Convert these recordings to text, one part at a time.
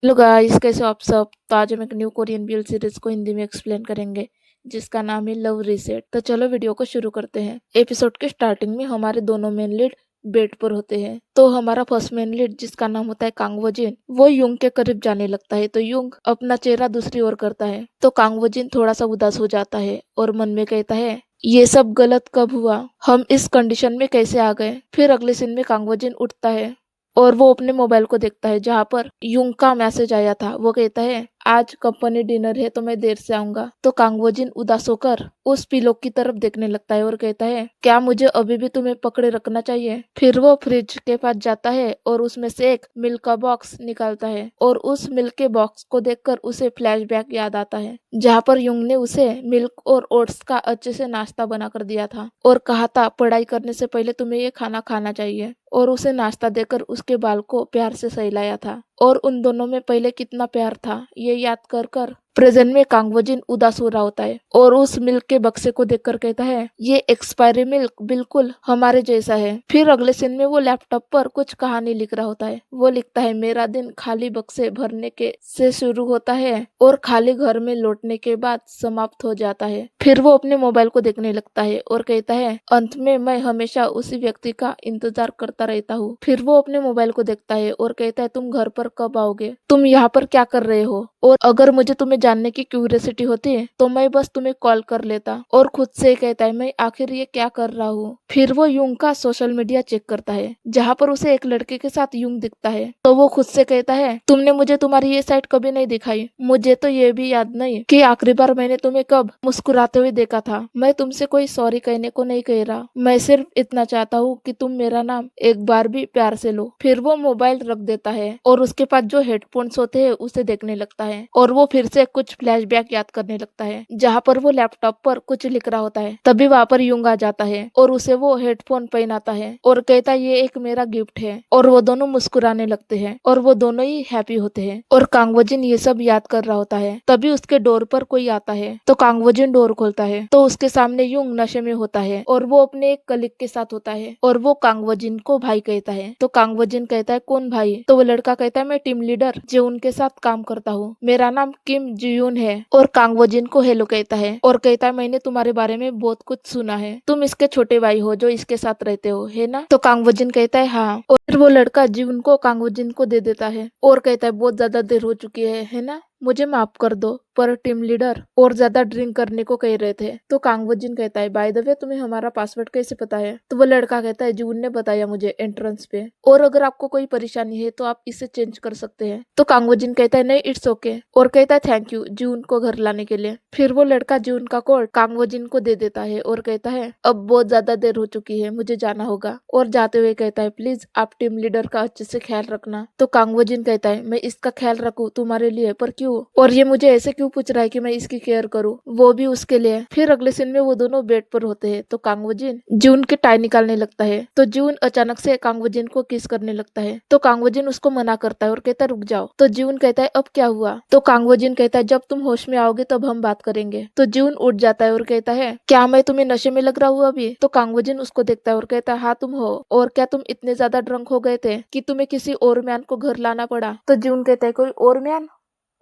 Hello guys, कैसे हो आप सब। तो आज हम एक न्यू कोरियन बीएल सीरीज को हिंदी में एक्सप्लेन करेंगे जिसका नाम है लव रीसेट। तो चलो वीडियो को शुरू करते हैं। एपिसोड के स्टार्टिंग में हमारे दोनों मेन लीड बेड पर होते हैं। तो हमारा फर्स्ट मेन लीड जिसका नाम होता है कांग वो जिन, वो युंग के करीब जाने लगता है। तो युंग अपना चेहरा दूसरी ओर करता है तो कांग वो जिन थोड़ा सा उदास हो जाता है और मन में कहता है ये सब गलत कब हुआ, हम इस कंडीशन में कैसे आ गए। फिर अगले सीन में कांग वो जिन उठता है और वो अपने मोबाइल को देखता है जहाँ पर युंग का मैसेज आया था। वो कहता है आज कंपनी डिनर है तो मैं देर से आऊंगा। तो कांगवोजिन उदास होकर उस पिलो की तरफ देखने लगता है और कहता है क्या मुझे अभी भी तुम्हें पकड़े रखना चाहिए। फिर वो फ्रिज के पास जाता है और उसमें से एक मिल्क का बॉक्स निकालता है और उस मिल्क के बॉक्स को देखकर उसे फ्लैशबैक याद आता है जहाँ पर युंग ने उसे मिल्क और ओट्स का अच्छे से नाश्ता बना कर दिया था और कहा था पढ़ाई करने से पहले तुम्हें ये खाना खाना चाहिए, और उसे नाश्ता देकर उसके बाल को प्यार से सहलाया था। और उन दोनों में पहले कितना प्यार था ये याद कर कर प्रेजेंट में कांगवोजिन उदास हो रहा होता है और उस मिल्क के बक्से को देखकर कहता है ये एक्सपायरी मिल्क बिल्कुल हमारे जैसा है। फिर अगले सीन में वो लैपटॉप पर कुछ कहानी लिख रहा होता है। वो लिखता है मेरा दिन खाली बक्से भरने के से शुरू होता है और खाली घर में लौटने के बाद समाप्त हो जाता है। फिर वो अपने मोबाइल को देखने लगता है और कहता है अंत में मैं हमेशा उसी व्यक्ति का इंतजार करता रहता हूँ। फिर वो अपने मोबाइल को देखता है और कहता है तुम घर पर कब आओगे, तुम यहाँ पर क्या कर रहे हो, और अगर मुझे तुम्हें जानने की क्यूरियोसिटी होती है तो मैं बस तुम्हें कॉल कर लेता। और खुद से कहता है मैं आखिर ये क्या कर रहा हूँ। फिर वो युंग का सोशल मीडिया चेक करता है जहाँ पर उसे एक लड़के के साथ युंग दिखता है। तो वो खुद से कहता है तुमने मुझे तुम्हारी ये साइड कभी नहीं दिखाई, मुझे तो ये भी याद नहीं कि आखिरी बार मैंने तुम्हें कब मुस्कुराते हुए देखा था। मैं तुमसे कोई सॉरी कहने को नहीं कह रहा, मैं सिर्फ इतना चाहता हूँ कि तुम मेरा नाम एक बार भी प्यार से लो। फिर वो मोबाइल रख देता है और उसके पास जो हेडफोन्स होते हैं उसे देखने लगता है और वो फिर से कुछ फ्लैशबैक याद करने लगता है जहाँ पर वो लैपटॉप पर कुछ लिख रहा होता है। तभी वहाँ पर युंग आ जाता है और उसे वो हेडफोन पहनाता है और कहता है ये एक मेरा गिफ्ट है, और वो दोनों मुस्कुराने लगते हैं और वो दोनों ही हैप्पी होते हैं। और कांगवोजिन ये सब याद कर रहा होता है तभी उसके डोर पर कोई आता है। तो कांगवोजिन डोर खोलता है तो उसके सामने युंग नशे में होता है और वो अपने एक कलीग के साथ होता है और वो कांगवोजिन को भाई कहता है। तो कांगवोजिन कहता है कौन भाई। तो वो लड़का कहता है मैं टीम लीडर जो उनके साथ काम करता हूँ, मेरा नाम किम जियून है। और कांगवोजिन को हेलो कहता है और कहता है मैंने तुम्हारे बारे में बहुत कुछ सुना है, तुम इसके छोटे भाई हो जो इसके साथ रहते हो है ना। तो कांगवोजिन कहता है हाँ। और फिर वो लड़का जीवन को कांगवोजिन को दे देता है और कहता है बहुत ज्यादा देर हो चुकी है ना, मुझे माफ कर दो, पर टीम लीडर और ज्यादा ड्रिंक करने को कह रहे थे। तो कांगवोजिन कहता है बाय द वे तुम्हें हमारा पासवर्ड कैसे पता है। तो वो लड़का कहता है जून ने बताया मुझे एंट्रेंस पे, और अगर आपको कोई परेशानी है तो आप इसे चेंज कर सकते हैं। तो कांगवोजिन कहता है नहीं इट्स ओके, और कहता है थैंक यू जून को घर लाने के लिए। फिर वो लड़का जून का कोड कांगवोजिन को दे देता है और कहता है अब बहुत ज्यादा देर हो चुकी है, मुझे जाना होगा। और जाते हुए कहता है प्लीज आप टीम लीडर का अच्छे से ख्याल रखना। तो कांगवोजिन कहता है मैं इसका ख्याल रखूं तुम्हारे लिए, पर क्यों, और ये मुझे ऐसे क्यों पूछ रहा है कि मैं इसकी केयर करूं, वो भी उसके लिए। फिर अगले सीन में वो दोनों बेड पर होते हैं तो कांगवोजिन जून के टाई निकालने लगता है तो जून अचानक से कांगवोजिन को किस करने लगता है। तो कांगवोजिन उसको मना करता है और कहता है रुक जाओ। तो जून कहता है अब क्या हुआ। तो कांगवोजिन कहता है जब तुम होश में आओगे तब हम बात करेंगे। तो जून उठ जाता है और कहता है क्या मैं तुम्हें नशे में लग रहा हूँ अभी। तो कांगवोजिन उसको देखता है और कहता है हाँ तुम हो, और क्या तुम इतने ज्यादा ड्रंक हो गए थे कि तुम्हें किसी और मैन को घर लाना पड़ा। तो जून कहता है कोई और मैन,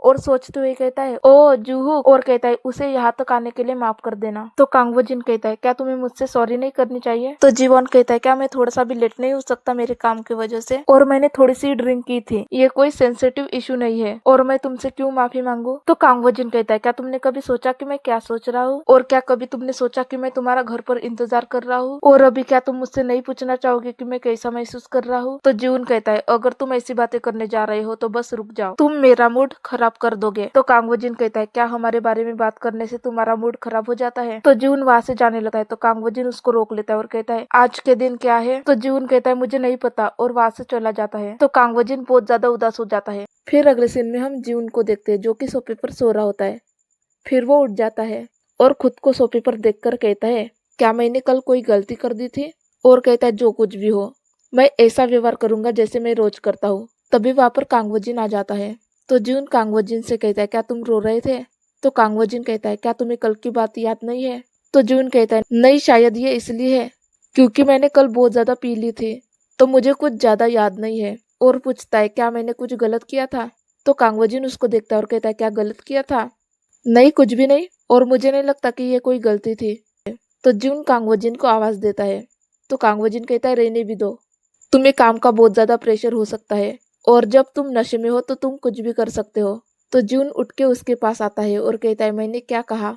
और सोचते हुए कहता है ओ जूहू, और कहता है उसे यहाँ तक आने के लिए माफ कर देना। तो कांगवोजिन कहता है क्या तुम्हें मुझसे सॉरी नहीं करनी चाहिए। तो जीवन कहता है क्या मैं थोड़ा सा भी लेट नहीं हो सकता मेरे काम की वजह से, और मैंने थोड़ी सी ड्रिंक की थी, ये कोई सेंसिटिव इशू नहीं है, और मैं तुमसे क्यों माफी मांगू। तो कांगवोजिन कहता है क्या तुमने कभी सोचा कि मैं क्या सोच रहा हूँ, और क्या कभी तुमने सोचा कि मैं तुम्हारा घर पर इंतजार कर रहा हूँ, और अभी क्या तुम मुझसे नहीं पूछना चाहोगे कि मैं कैसा महसूस कर रहा हूँ। तो जीवन कहता है अगर तुम ऐसी बातें करने जा रहे हो तो बस रुक जाओ, तुम मेरा मूड खराब कर दोगे। तो कांगवोजिन कहता है क्या हमारे बारे में बात करने से तुम्हारा मूड खराब हो जाता है। तो जून वहां से जाने लगता है तो कांगवोजिन उसको रोक लेता है और कहता है आज के दिन क्या है। तो जून कहता है मुझे नहीं पता, और वहां से चला जाता है। तो कांगवोजिन बहुत ज्यादा उदास हो जाता है। फिर अगले सीन में हम जून को देखते हैं जो कि सोफे पर सो रहा होता है। फिर वो उठ जाता है और खुद को सोफे पर देखकर कहता है क्या मैंने कल कोई गलती कर दी थी, और कहता है जो कुछ भी हो मैं ऐसा व्यवहार करूंगा जैसे मैं रोज करता हूँ। तभी वहां पर कांगवोजिन आ जाता है। तो जून कांगवोजिन से कहता है क्या तुम रो रहे थे। तो कांगवोजिन कहता है क्या तुम्हें कल की बात याद नहीं है। तो जून कहता है नहीं, शायद ये इसलिए है क्योंकि मैंने कल बहुत ज्यादा पी ली थी तो मुझे कुछ ज्यादा याद नहीं है। और पूछता है क्या मैंने कुछ गलत किया था। तो कांगवोजिन उसको देखता है और कहता है क्या गलत किया था? नहीं, कुछ भी नहीं, और मुझे नहीं लगता कि ये कोई गलती थी। तो जून कांगवोजिन को आवाज देता है। तो कांगवोजिन कहता है रहने भी दो, तुम्हें काम का बहुत ज्यादा प्रेशर हो सकता है और जब तुम नशे में हो तो तुम कुछ भी कर सकते हो। तो जून उठ के उसके पास आता है और कहता है मैंने क्या कहा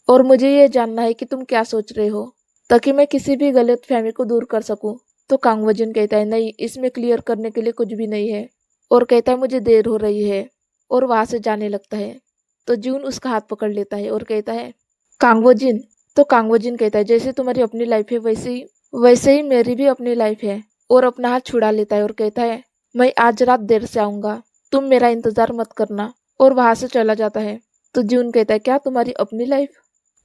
और मुझे ये जानना है कि तुम क्या सोच रहे हो, ताकि मैं किसी भी गलत फहमी को दूर कर सकूं। तो कांगवोजिन कहता है नहीं, इसमें क्लियर करने के लिए कुछ भी नहीं है, और कहता है मुझे देर हो रही है, और वहां से जाने लगता है। तो जून उसका हाथ पकड़ लेता है और कहता है कांगवोजिन। तो कांगवोजिन कहता है जैसे तुम्हारी अपनी लाइफ है वैसे ही मेरी भी अपनी लाइफ है, और अपना हाथ छुड़ा लेता है और कहता है मैं आज रात देर से आऊंगा, तुम मेरा इंतजार मत करना, और वहां से चला जाता है। तो जून कहता है क्या तुम्हारी अपनी लाइफ?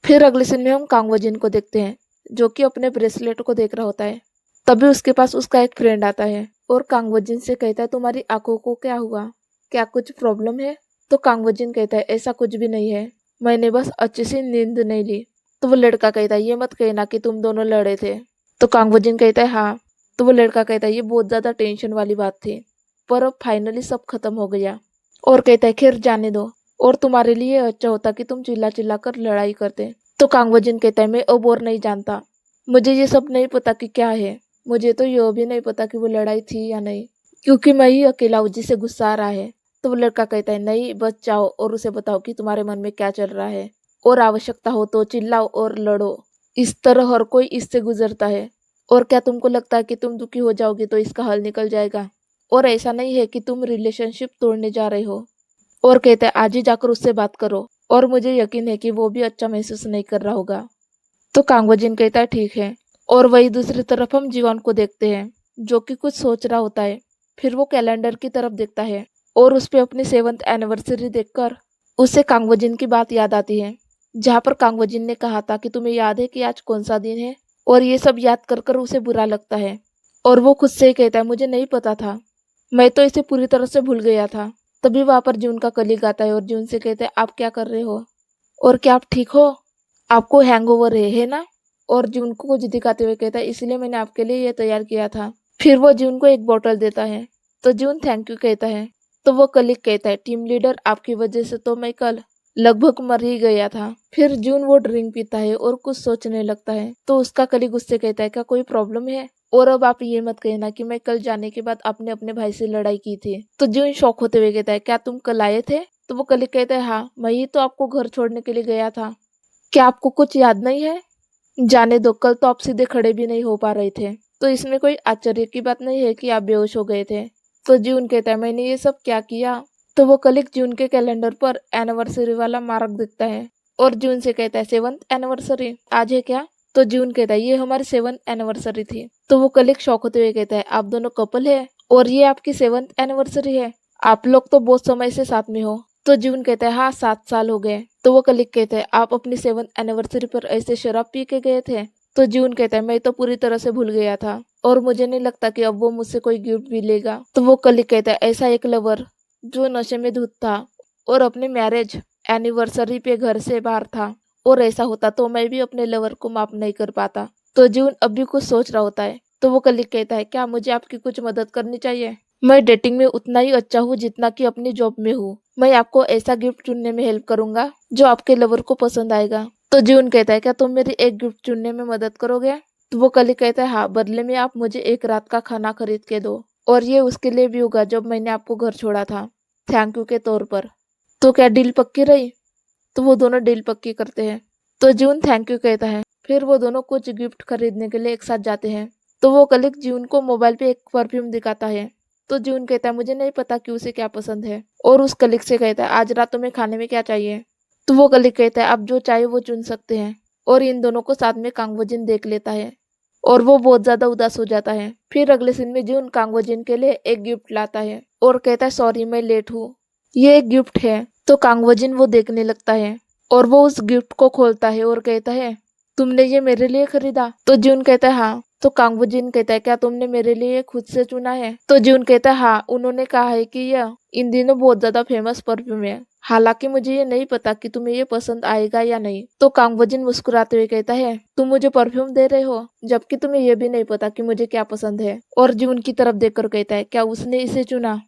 फिर अगले सीन में हम कांगवोजिन को देखते हैं जो कि अपने ब्रेसलेट को देख रहा होता है। तभी उसके पास उसका एक फ्रेंड आता है और कांगवोजिन से कहता है तुम्हारी आंखों को क्या हुआ, क्या कुछ प्रॉब्लम है? तो कांगवोजिन कहता है ऐसा कुछ भी नहीं है, मैंने बस अच्छी सी नींद नहीं ली। तो वो लड़का कहता है ये मत कहना कि तुम दोनों लड़े थे। तो कांगवोजिन कहता है हाँ। तो वो लड़का कहता है ये बहुत ज्यादा टेंशन वाली बात थी, पर अब फाइनली सब खत्म हो गया। और कहता है खैर जाने दो, और तुम्हारे लिए अच्छा होता कि तुम चिल्ला चिल्ला कर लड़ाई करते। तो कांगवोजिन कहता है मैं अब और नहीं जानता, मुझे ये सब नहीं पता कि क्या है, मुझे तो ये भी नहीं पता कि वो लड़ाई थी या नहीं, क्योंकि मैं ही अकेला हूँ जिसे गुस्सा आ रहा है। तो वो लड़का कहता है नहीं, बस जाओ और उसे बताओ कि तुम्हारे मन में क्या चल रहा है, और आवश्यकता हो तो चिल्लाओ और लड़ो। इस तरह हर कोई इससे गुजरता है, और क्या तुमको लगता है कि तुम दुखी हो जाओगे तो इसका हल निकल जाएगा? और ऐसा नहीं है कि तुम रिलेशनशिप तोड़ने जा रहे हो। और कहते हैं आज ही जाकर उससे बात करो, और मुझे यकीन है कि वो भी अच्छा महसूस नहीं कर रहा होगा। तो कांगवोजिन कहता है ठीक है। और वही दूसरी तरफ हम जीवन को देखते हैं जो कि कुछ सोच रहा होता है। फिर वो कैलेंडर की तरफ देखता है और उस पे अपनी 7th एनिवर्सरी देखकर उसे कांगवोजिन की बात याद आती है, जहाँ पर कांगवोजिन ने कहा था कि तुम्हें याद है कि आज कौन सा दिन है। और ये सब याद कर कर उसे बुरा लगता है, और वो खुद से ही कहता है मुझे नहीं पता था, मैं तो इसे पूरी तरह से भूल गया था। तभी वहां पर जून का कलीग आता है और जून से कहते हैं आप क्या कर रहे हो, और क्या आप ठीक हो? आपको हैंगओवर है ना? और जून को कुछ दिखाते हुए कहता है इसलिए मैंने आपके लिए ये तैयार किया था। फिर वो जून को एक बोतल देता है। तो जून थैंक यू कहता है। तो वो कलीग कहता है टीम लीडर आपकी वजह से तो मैं कल लगभग मर ही गया था। फिर जून वो ड्रिंक पीता है और कुछ सोचने लगता है। तो उसका कलीग उससे कहता है क्या कोई प्रॉब्लम है? और अब आप ये मत कहना कि मैं कल जाने के बाद आपने अपने भाई से लड़ाई की थी। तो जून शॉक होते हुए कहता है क्या तुम कल आए थे? तो वो कलीग कहता है हाँ, मैं ही तो आपको घर छोड़ने के लिए गया था। क्या आपको कुछ याद नहीं है? जाने दो, कल तो आप सीधे खड़े भी नहीं हो पा रहे थे, तो इसमें कोई आश्चर्य की बात नहीं है कि आप बेहोश हो गए थे। तो जून कहता है मैंने ये सब क्या किया? तो वो कलीग जून के कैलेंडर पर एनिवर्सरी वाला मार्क दिखता है और जून से कहता है 7th एनिवर्सरी आज है क्या? तो जून कहता है ये हमारी 7th एनिवर्सरी थी। तो वो कलीग शौक होते हुए कहता है आप दोनों कपल है और ये आपकी 7th एनिवर्सरी है, आप लोग तो बहुत समय से साथ में हो। तो जून कहता है हाँ 7 साल हो गए। तो वो कलीग कहता है आप अपनी 7th एनिवर्सरी पर ऐसे शराब पी के गए थे? तो जून कहता है मैं तो पूरी तरह से भूल गया था और मुझे नहीं लगता कि अब वो मुझसे कोई गिफ्ट भी लेगा। तो वो कलीग कहता है ऐसा एक लवर जो नशे में धुत था और अपने मैरिज एनिवर्सरी पे घर से बाहर था, और ऐसा होता तो मैं भी अपने लवर को माफ नहीं कर पाता। तो जून अब भी कुछ सोच रहा होता है। तो वो कलीग कहता है क्या मुझे आपकी कुछ मदद करनी चाहिए? मैं डेटिंग में उतना ही अच्छा हूँ जितना कि अपनी जॉब में हूँ, मैं आपको ऐसा गिफ्ट चुनने में हेल्प करूंगा जो आपके लवर को पसंद आएगा। तो जून कहता है क्या तुम मेरी एक गिफ्ट चुनने में मदद करोगे? तो वो कलीग कहता है हाँ, बदले में आप मुझे एक रात का खाना खरीद के दो, और ये उसके लिए भी होगा जब मैंने आपको घर छोड़ा था, थैंक यू के तौर पर। तो क्या डील पक्की रही? तो वो दोनों डील पक्की करते हैं। तो जून थैंक यू कहता है। फिर वो दोनों कुछ गिफ्ट खरीदने के लिए एक साथ जाते हैं। तो वो कलीग जून को मोबाइल पे एक परफ्यूम दिखाता है। तो जून कहता है मुझे नहीं पता कि उसे क्या पसंद है, और उस कलीग से कहता है आज रात तुम्हें खाने में क्या चाहिए? तो वो कलीग कहता है आप जो चाहे वो चुन सकते हैं, और इन दोनों को साथ में कांगवोजिन देख लेता है और वो बहुत ज्यादा उदास हो जाता है। फिर अगले सीन में जून कांगवोजिन के लिए एक गिफ्ट लाता है और कहता है सॉरी मैं लेट हूँ, ये एक गिफ्ट है। तो कांगवोजिन वो देखने लगता है और वो उस गिफ्ट को खोलता है और कहता है तुमने ये मेरे लिए खरीदा? तो जून कहता है हाँ। तो कांगवोजिन कहता है क्या तुमने मेरे लिए खुद से चुना है? तो जून कहता है हाँ, उन्होंने कहा है कि यह इन दिनों बहुत ज्यादा फेमस परफ्यूम है, हालांकि मुझे ये नहीं पता कि तुम्हें ये पसंद आएगा या नहीं। तो कांगवोजिन मुस्कुराते हुए कहता है तुम मुझे परफ्यूम दे रहे हो जबकि तुम्हें ये भी नहीं पता कि मुझे क्या पसंद है। और जून की तरफ देखकर कहता है क्या उसने इसे चुना?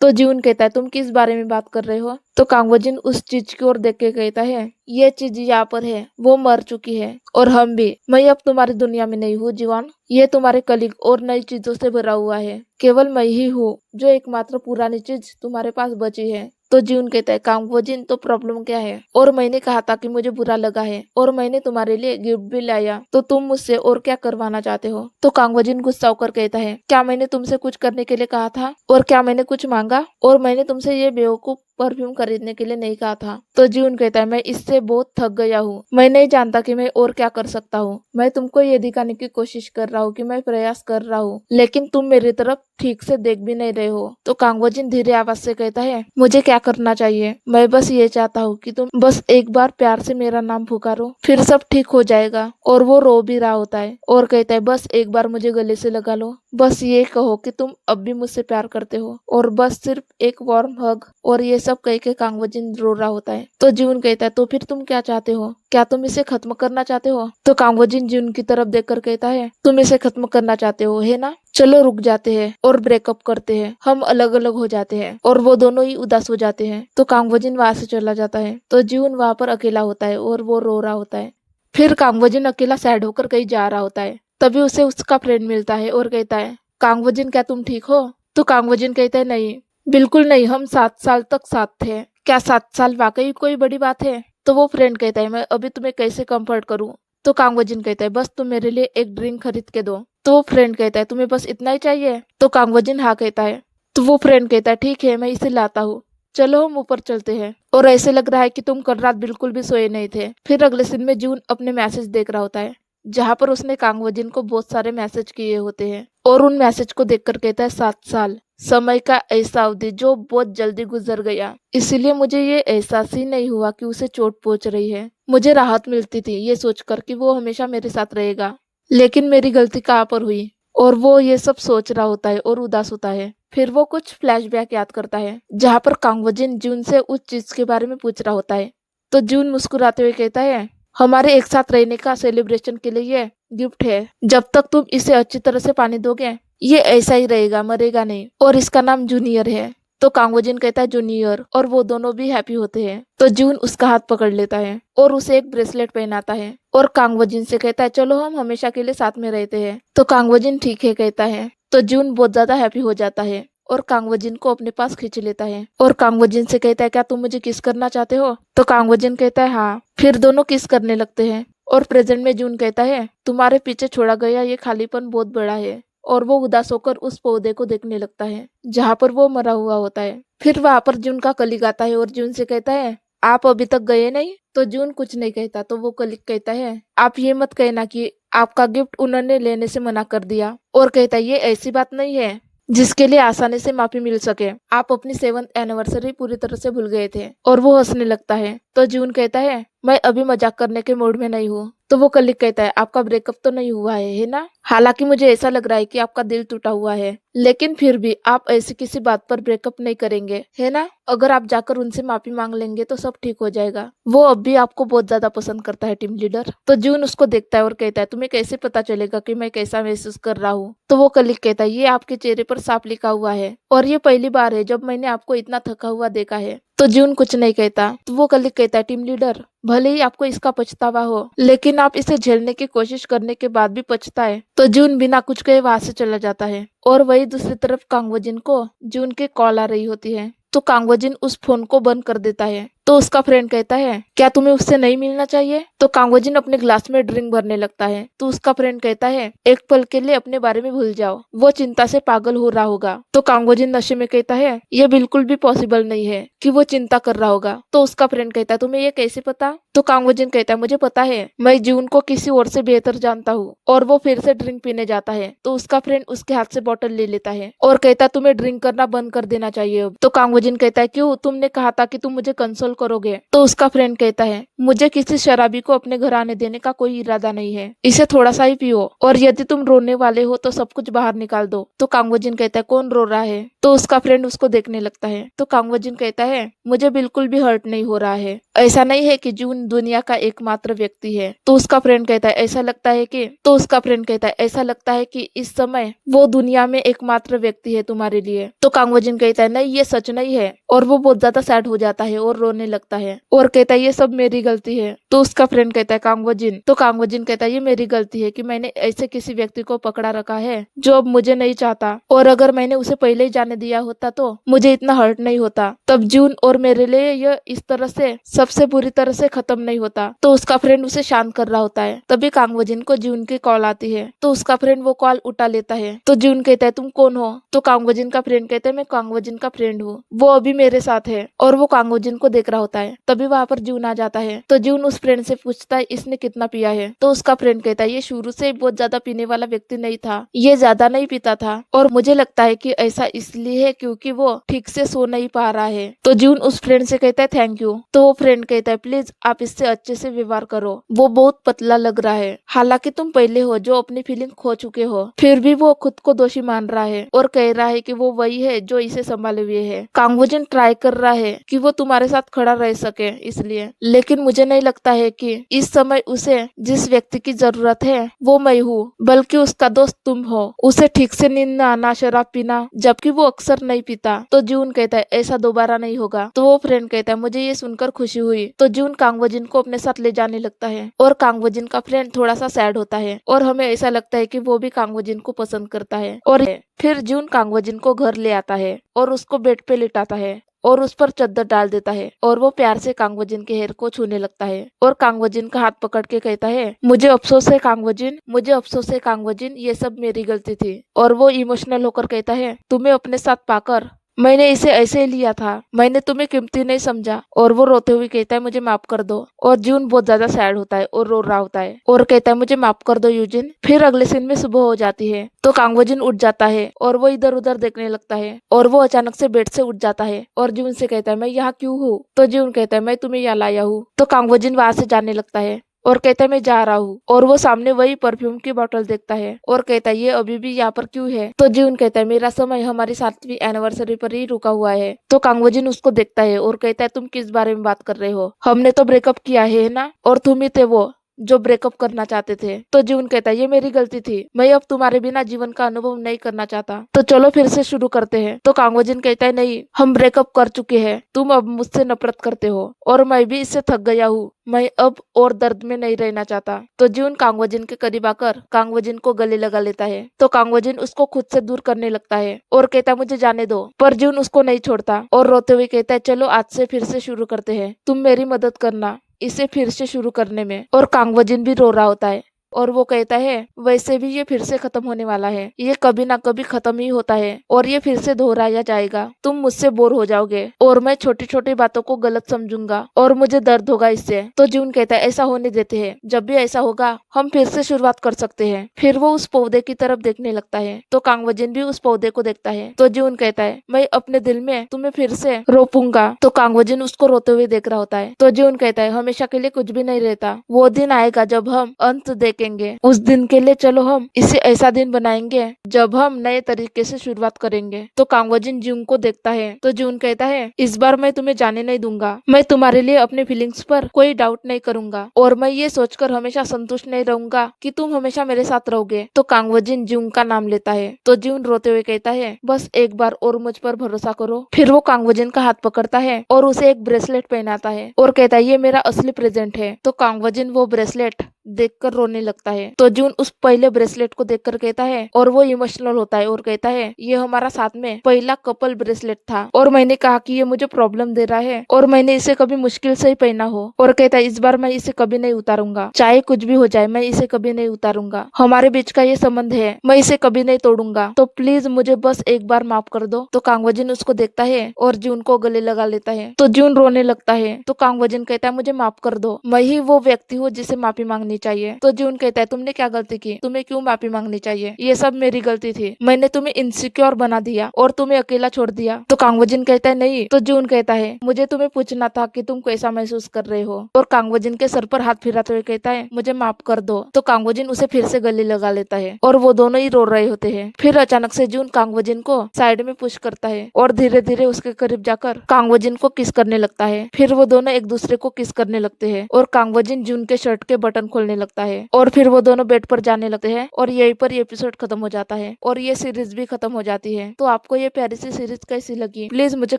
तो जीवन कहता है तुम किस बारे में बात कर रहे हो? तो कांगवोजिन उस चीज की ओर देख के कहता है ये चीज यहाँ पर है, वो मर चुकी है और हम भी। मैं अब तुम्हारी दुनिया में नहीं हूँ जीवन, ये तुम्हारे कलीग और नई चीजों से भरा हुआ है। केवल मैं ही हूँ जो एकमात्र पुरानी चीज तुम्हारे पास बची है। तो जीवन कहता है कांगवोजिन तो प्रॉब्लम क्या है? और मैंने कहा था कि मुझे बुरा लगा है और मैंने तुम्हारे लिए गिफ्ट भी लाया, तो तुम मुझसे और क्या करवाना चाहते हो? तो कांगवोजिन गुस्सा होकर कहता है क्या मैंने तुमसे कुछ करने के लिए कहा था? और क्या मैंने कुछ मांगा? और मैंने तुमसे ये बेवकूफ परफ्यूम खरीदने के लिए नहीं कहा था। तो जीवन कहता है मैं इससे बहुत थक गया हूँ, मैं नहीं जानता कि मैं और क्या कर सकता हूँ। मैं तुमको ये दिखाने की कोशिश कर रहा हूँ कि मैं प्रयास कर रहा हूँ, लेकिन तुम मेरी तरफ ठीक से देख भी नहीं रहे हो। तो कांगवोजिन धीरे आवाज से कहता है मुझे क्या करना चाहिए? मैं बस ये चाहता हूँ कि तुम बस एक बार प्यार से मेरा नाम पुकारो, फिर सब ठीक हो जाएगा। और वो रो भी रहा होता है और कहता है बस एक बार मुझे गले से लगा लो, बस ये कहो कि तुम अब भी मुझसे प्यार करते हो, और बस सिर्फ एक वार्म हग। और ये सब कह के कांगवोजिन रो रहा होता है। तो जीवन कहता है तो फिर तुम क्या चाहते हो? क्या तुम इसे खत्म करना चाहते हो? तो कांगवोजिन जीवन की तरफ देखकर कहता है तुम इसे खत्म करना चाहते हो है ना? चलो रुक जाते हैं और ब्रेकअप करते हैं, हम अलग अलग हो जाते हैं। और वो दोनों ही उदास हो जाते हैं। तो कांगवोजिन वहां से चला जाता है। तो जीवन वहां पर अकेला होता है और वो रो रहा होता है। फिर कांगवोजिन अकेला सैड होकर कहीं जा रहा होता है। तभी उसे उसका फ्रेंड मिलता है और कहता है कांगवोजिन क्या तुम ठीक हो? तो कांगवोजिन कहता है नहीं, बिल्कुल नहीं, हम 7 साल तक साथ थे। क्या 7 साल वाकई कोई बड़ी बात है? तो वो फ्रेंड कहता है मैं अभी तुम्हें कैसे कंफर्ट करूं? तो कांगवोजिन कहता है बस तुम मेरे लिए एक ड्रिंक खरीद के दो। तो वो फ्रेंड कहता है तुम्हें बस इतना ही चाहिए? तो कांगवोजिन हाँ कहता है। तो वो फ्रेंड कहता है ठीक है, मैं इसे लाता हूँ, चलो हम ऊपर चलते हैं। और ऐसे लग रहा है कि तुम कल रात बिल्कुल भी सोए नहीं थे। फिर अगले सीन में जून अपने मैसेज देख रहा होता है, जहाँ पर उसने कांगवोजिन को बहुत सारे मैसेज किए होते हैं। और उन मैसेज को देखकर कहता है 7 साल, समय का ऐसा अवधि जो बहुत जल्दी गुजर गया, इसीलिए मुझे ये एहसास ही नहीं हुआ कि उसे चोट पहुंच रही है। मुझे राहत मिलती थी ये सोचकर कि वो हमेशा मेरे साथ रहेगा, लेकिन मेरी गलती कहाँ पर हुई? और वो ये सब सोच रहा होता है और उदास होता है। फिर वो कुछ फ्लैशबैक याद करता है, जहाँ पर कांगवोजिन जून से उस चीज के बारे में पूछ रहा होता है। तो जून मुस्कुराते हुए कहता है हमारे एक साथ रहने का सेलिब्रेशन के लिए ये गिफ्ट है, जब तक तुम इसे अच्छी तरह से पानी दोगे ये ऐसा ही रहेगा, मरेगा नहीं, और इसका नाम जूनियर है। तो कांगवोजिन कहता है जूनियर, और वो दोनों भी हैप्पी होते हैं। तो जून उसका हाथ पकड़ लेता है और उसे एक ब्रेसलेट पहनाता है और कांगवोजिन से कहता है चलो हम हमेशा के लिए साथ में रहते हैं। तो कांगवोजिन ठीक है कहता है। तो जून बहुत ज्यादा हैप्पी हो जाता है और कांगवोजिन को अपने पास खींच लेता है और कांगवोजिन से कहता है क्या तुम मुझे किस करना चाहते हो? तो कांगवोजिन कहता है हाँ। फिर दोनों किस करने लगते हैं और प्रेजेंट में जून कहता है तुम्हारे पीछे छोड़ा गया ये खालीपन बहुत बड़ा है। और वो उदास होकर उस पौधे को देखने लगता है जहाँ पर वो मरा हुआ होता है। फिर वहां पर जून का कलीग आता है और जून से कहता है आप अभी तक गए नहीं? तो जून कुछ नहीं कहता। तो वो कलीग कहता है आप ये मत कहना कि आपका गिफ्ट उन्होंने लेने से मना कर दिया, और कहता है ये ऐसी बात नहीं है जिसके लिए आसानी से माफी मिल सके। आप अपनी 7th एनिवर्सरी पूरी तरह से भूल गए थे। और वो हंसने लगता है। तो जून कहता है मैं अभी मजाक करने के मूड में नहीं हूँ। तो वो कलीग कहता है आपका ब्रेकअप तो नहीं हुआ है ना? हालांकि मुझे ऐसा लग रहा है कि आपका दिल टूटा हुआ है, लेकिन फिर भी आप ऐसी किसी बात पर ब्रेकअप नहीं करेंगे है ना? अगर आप जाकर उनसे माफी मांग लेंगे तो सब ठीक हो जाएगा। वो अब भी आपको बहुत ज्यादा पसंद करता है टीम लीडर। तो जून उसको देखता है और कहता है तुम्हें कैसे पता चलेगा कि मैं कैसा महसूस कर रहा हूँ? तो वो कलीग कहता है ये आपके चेहरे पर साफ लिखा हुआ है और ये पहली बार है जब मैंने आपको इतना थका हुआ देखा है। तो जून कुछ नहीं कहता। तो वो कलीग कहता है टीम लीडर, भले ही आपको इसका पछतावा हो, लेकिन आप इसे झेलने की कोशिश करने के बाद भी पछताए। तो जून बिना कुछ कहे वहां से चला जाता है। और वही दूसरी तरफ कांगवोजिन को जून की कॉल आ रही होती है। तो कांगवोजिन उस फोन को बंद कर देता है। तो उसका फ्रेंड कहता है क्या तुम्हें उससे नहीं मिलना चाहिए? तो कांगवोजिन अपने ग्लास में ड्रिंक भरने लगता है। तो उसका फ्रेंड कहता है एक पल के लिए अपने बारे में भूल जाओ, वो चिंता से पागल हो रहा होगा। तो कांगवोजिन नशे में कहता है ये बिल्कुल भी पॉसिबल नहीं है कि वो चिंता कर रहा होगा। तो उसका फ्रेंड कहता है तुम्हें ये कैसे पता? तो कांगवोजिन कहता है मुझे पता है, मैं जून को किसी और से बेहतर जानता हूँ। और वो फिर से ड्रिंक पीने जाता है। तो उसका फ्रेंड उसके हाथ से बोतल ले लेता है और कहता है तुम्हें ड्रिंक करना बंद कर देना चाहिए अब। तो कांगवोजिन कहता है क्यों? तुमने कहा था कि तुम मुझे कंसोल करोगे? तो उसका फ्रेंड कहता है, मुझे किसी शराबी को अपने घर आने देने का कोई इरादा नहीं है, इसे थोड़ा सा ही पियो, और यदि तुम रोने वाले हो तो सब कुछ बाहर निकाल दो। तो कांगवोजिन कहता है, कौन रो रहा है? तो उसका फ्रेंड उसको देखने लगता है। तो कांगवोजिन कहता है, मुझे बिल्कुल भी हर्ट नहीं हो रहा है, ऐसा नहीं है कि जून दुनिया का एकमात्र व्यक्ति है। तो उसका फ्रेंड कहता है, ऐसा लगता है कि तो उसका फ्रेंड कहता है, ऐसा लगता है कि इस समय वो दुनिया में एकमात्र व्यक्ति है तुम्हारे लिए। तो कांगवोजिन कहता है, नहीं ये सच नहीं है, और वो बहुत ज्यादा सैड हो जाता है और रोने लगता है और कहता है, ये सब मेरी गलती है। तो उसका फ्रेंड कहता है, कांगवोजिन। तो कांगवोजिन कहता है, ये मेरी गलती है कि मैंने ऐसे किसी व्यक्ति को पकड़ा रखा है जो अब मुझे नहीं चाहता, और अगर मैंने उसे पहले ही जाने दिया होता तो मुझे इतना हर्ट नहीं होता, तब जून और मेरे लिए यह इस तरह से सबसे बुरी तरह से खत्म नहीं होता। तो उसका फ्रेंड उसे शांत कर रहा होता है। तभी कांगवोजिन को जून की कॉल आती है। तो उसका फ्रेंड वो कॉल उठा लेता है। तो जून कहता है, तुम कौन हो? तो कांगवोजिन का फ्रेंड कहता है, मैं कांगवोजिन का फ्रेंड हूँ, वो अभी मेरे साथ है, और वो कांगवोजिन को देख रहा होता है। तभी वहाँ पर जून आ जाता है। तो जून उस फ्रेंड से पूछता है, इसने कितना पिया है? तो उसका फ्रेंड कहता है, ये शुरू से बहुत ज्यादा पीने वाला व्यक्ति नहीं था, ये ज्यादा नहीं पीता था, और मुझे लगता है कि ऐसा इसलिए है क्योंकि वो ठीक से सो नहीं पा रहा है। तो जून उस फ्रेंड से कहता है, थैंक यू। तो वो फ्रेंड कहता है, प्लीज आप इससे अच्छे से व्यवहार करो, वो बहुत पतला लग रहा है, हालांकि तुम पहले हो जो अपनी फीलिंग खो चुके हो। फिर भी वो खुद को दोषी मान रहा है और कह रहा है कि वो वही है जो इसे संभाले हुए है। कांगवोजिन ट्राई कर रहा है कि वो तुम्हारे साथ खड़ा रह सके इसलिए, लेकिन मुझे नहीं लगता है कि इस समय उसे जिस व्यक्ति की जरूरत है वो मैं हूँ, बल्कि उसका दोस्त तुम हो। उसे ठीक से नींद न आना, शराब पीना, जबकि वो अक्सर नहीं पीता। तो जून कहता है, ऐसा दोबारा नहीं होगा। तो वो फ्रेंड कहता है, मुझे ये सुनकर खुशी हुई। तो जून कांगवोजिन को अपने साथ ले जाने लगता है, और कांगवोजिन का फ्रेंड थोड़ा सा सैड होता है, और हमें ऐसा लगता है कि वो भी कांगवोजिन को पसंद करता है। और फिर जून कांगवोजिन को घर ले आता है और उसको बेड पे लिटाता है और उस पर चादर डाल देता है, और वो प्यार से कांगवोजिन के हेयर को छूने लगता है, और कांगवोजिन का हाथ पकड़ के कहता है, मुझे अफसोस है कांगवोजिन, मुझे अफसोस है कांगवोजिन, ये सब मेरी गलती थी। और वो इमोशनल होकर कहता है, तुम्हें अपने साथ पाकर मैंने इसे ऐसे ही लिया था, मैंने तुम्हें कीमती नहीं समझा। और वो रोते हुए कहता है, मुझे माफ कर दो। और जून बहुत ज्यादा सैड होता है और रो रहा होता है और कहता है, मुझे माफ कर दो यूजिन। फिर अगले सीन में सुबह हो जाती है। तो कांगवोजिन उठ जाता है और वो इधर उधर देखने लगता है, और वो अचानक से बेड से उठ जाता है और जून से कहता है, मैं यहाँ क्यों हूँ? तो जून कहता है, मैं तुम्हें यहाँ लाया हूँ। तो कांगवोजिन वहां से जाने लगता है और कहता है, मैं जा रहा हूँ। और वो सामने वही परफ्यूम की बोतल देखता है और कहता है, ये अभी भी यहाँ पर क्यों है? तो जून कहता है, मेरा समय हमारी 7वीं एनिवर्सरी पर ही रुका हुआ है। तो कांगवोजिन उसको देखता है और कहता है, तुम किस बारे में बात कर रहे हो? हमने तो ब्रेकअप किया है ना, और तुम ही थे वो जो ब्रेकअप करना चाहते थे। तो जून कहता है, ये मेरी गलती थी, मैं अब तुम्हारे बिना जीवन का अनुभव नहीं करना चाहता, तो चलो फिर से शुरू करते हैं। तो कांगवोजिन कहता है, नहीं, हम ब्रेकअप कर चुके हैं, तुम अब मुझसे नफरत करते हो और मैं भी इससे थक गया हूँ, मैं अब और दर्द में नहीं रहना चाहता। तो जून कांगवोजिन के करीब आकर कांगवोजिन को गले लगा लेता है। तो कांगवोजिन उसको खुद से दूर करने लगता है और कहता है, मुझे जाने दो। पर जून उसको नहीं छोड़ता और रोते हुए कहता है, चलो आज से फिर से शुरू करते हैं, तुम मेरी मदद करना इसे फिर से शुरू करने में। और कांगवोजिन भी रो रहा होता है और वो कहता है, वैसे भी ये फिर से खत्म होने वाला है, ये कभी ना कभी खत्म ही होता है और ये फिर से दोहराया जाएगा। तुम मुझसे बोर हो जाओगे और मैं छोटी छोटी बातों को गलत समझूंगा और मुझे दर्द होगा इससे। तो जून कहता है, ऐसा होने देते हैं, जब भी ऐसा होगा हम फिर से शुरुआत कर सकते हैं। फिर वो उस पौधे की तरफ देखने लगता है। तो कांगवोजिन भी उस पौधे को देखता है। तो जून कहता है, मैं अपने दिल में तुम्हें फिर से रोपूंगा। तो कांगवोजिन उसको रोते हुए देख रहा होता है। तो जून कहता है, हमेशा के लिए कुछ भी नहीं रहता, वो दिन आएगा जब हम अंत देखेंगे, उस दिन के लिए चलो हम इसे ऐसा दिन बनाएंगे जब हम नए तरीके से शुरुआत करेंगे। तो कांगवोजिन जून को देखता है। तो जून कहता है, इस बार मैं तुम्हें जाने नहीं दूंगा, मैं तुम्हारे लिए अपने फीलिंग्स पर कोई डाउट नहीं करूंगा और मैं ये सोचकर हमेशा संतुष्ट नहीं रहूंगा कि तुम हमेशा मेरे साथ रहोगे। तो कांगवोजिन जून का नाम लेता है। तो जून रोते हुए कहता है, बस एक बार और मुझ पर भरोसा करो। फिर वो कांगवोजिन का हाथ पकड़ता है और उसे एक ब्रेसलेट पहनाता है और कहता है, ये मेरा असली प्रेजेंट है। तो कांगवोजिन वो ब्रेसलेट देखकर रोने लगता है। तो जून उस पहले ब्रेसलेट को देखकर कहता है और वो इमोशनल होता है और कहता है, ये हमारा साथ में पहला कपल ब्रेसलेट था और मैंने कहा कि ये मुझे प्रॉब्लम दे रहा है और मैंने इसे कभी मुश्किल से ही पहना हो। और कहता है, इस बार मैं इसे कभी नहीं उतारूंगा, चाहे कुछ भी हो जाए मैं इसे कभी नहीं उतारूंगा, हमारे बीच का ये संबंध है, मैं इसे कभी नहीं तोड़ूंगा, तो प्लीज मुझे बस एक बार माफ कर दो। तो कांगवोजिन उसको देखता है और जून को गले लगा लेता है। तो जून रोने लगता है। तो कांगवोजिन कहता है, मुझे माफ कर दो, मैं ही वो व्यक्ति हूँ जिसे माफी मांगनी चाहिए। तो जून कहता है तुमने क्या गलती की, तुम्हें क्यों माफी मांगनी चाहिए, ये सब मेरी गलती थी, मैंने तुम्हें इनसिक्योर बना दिया और तुम्हें अकेला छोड़ दिया। तो कांगवोजिन कहता है नहीं। तो जून कहता है मुझे तुम्हें पूछना था कि तुम कैसा महसूस कर रहे हो। और कांगवोजिन के सर पर हाथ फिराते हुए कहता है मुझे माफ कर दो। तो कांगवोजिन उसे फिर से गले लगा लेता है और वो दोनों ही रो रहे होते हैं। फिर अचानक से जून कांगवोजिन को साइड में पुश करता है और धीरे धीरे उसके करीब जाकर कांगवोजिन को किस करने लगता है। फिर वो दोनों एक दूसरे को किस करने लगते हैं और कांगवोजिन जून के शर्ट के बटन खोलने लगता है और फिर वो दोनों बेड पर जाने लगते हैं और यहीं पर ये एपिसोड खत्म हो जाता है और ये सीरीज भी खत्म हो जाती है। तो आपको ये प्यारी सी सीरीज कैसी लगी प्लीज मुझे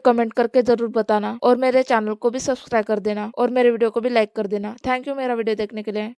कमेंट करके जरूर बताना और मेरे चैनल को भी सब्सक्राइब कर देना और मेरे वीडियो को भी लाइक कर देना। थैंक यू मेरा वीडियो देखने के लिए।